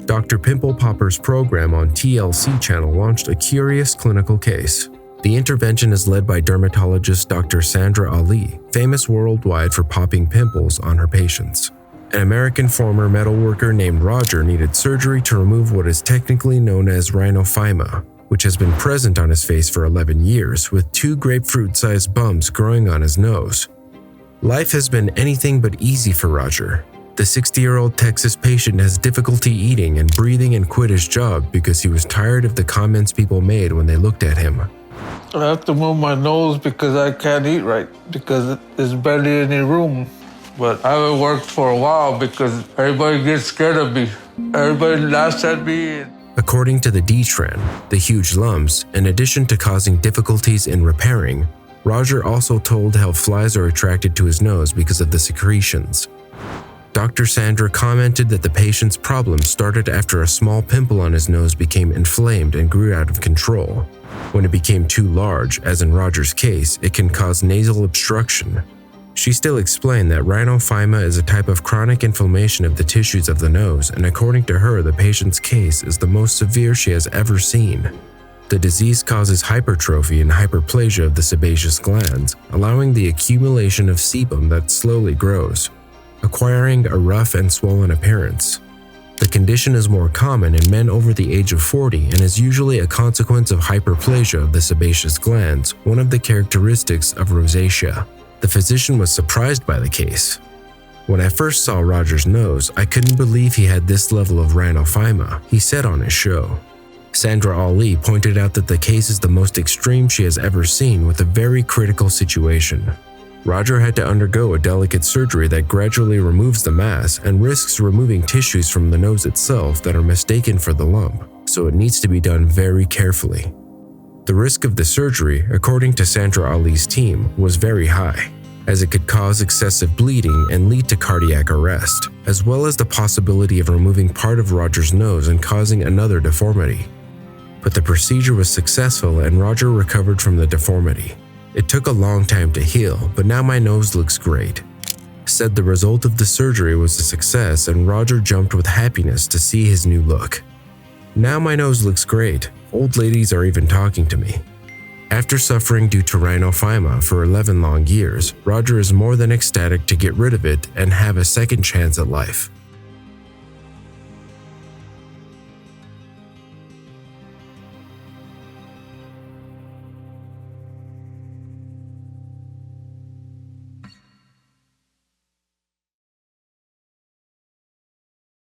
Dr. Pimple Popper's program on TLC channel launched a curious clinical case. The intervention is led by dermatologist Dr. Sandra Ali, famous worldwide for popping pimples on her patients. An American former metalworker named Roger needed surgery to remove what is technically known as Rhinophyma, which has been present on his face for 11 years, with 2 grapefruit-sized bumps growing on his nose. Life has been anything but easy for Roger. The 60-year-old Texas patient has difficulty eating and breathing and quit his job because he was tired of the comments people made when they looked at him. I have to move my nose because I can't eat right, because there's barely any room. But I haven't worked for a while because everybody gets scared of me. Everybody laughs at me. According to the D-Tran, the huge lumps, in addition to causing difficulties in repairing, Roger also told how flies are attracted to his nose because of the secretions. Dr. Sandra commented that the patient's problem started after a small pimple on his nose became inflamed and grew out of control. When it became too large, as in Roger's case, it can cause nasal obstruction. She still explained that Rhinophyma is a type of chronic inflammation of the tissues of the nose, and according to her, the patient's case is the most severe she has ever seen. The disease causes hypertrophy and hyperplasia of the sebaceous glands, allowing the accumulation of sebum that slowly grows, acquiring a rough and swollen appearance. The condition is more common in men over the age of 40 and is usually a consequence of hyperplasia of the sebaceous glands, one of the characteristics of rosacea. The physician was surprised by the case. When I first saw Roger's nose, I couldn't believe he had this level of Rhinophyma, he said on his show. Sandra Ali pointed out that the case is the most extreme she has ever seen, with a very critical situation. Roger had to undergo a delicate surgery that gradually removes the mass and risks removing tissues from the nose itself that are mistaken for the lump, so it needs to be done very carefully. The risk of the surgery, according to Sandra Ali's team, was very high, as it could cause excessive bleeding and lead to cardiac arrest, as well as the possibility of removing part of Roger's nose and causing another deformity. But the procedure was successful and Roger recovered from the deformity. It took a long time to heal, but now my nose looks great. Said the result of the surgery was a success and Roger jumped with happiness to see his new look. Now my nose looks great. Old ladies are even talking to me. After suffering due to Rhinophyma for 11 long years, Roger is more than ecstatic to get rid of it and have a second chance at life.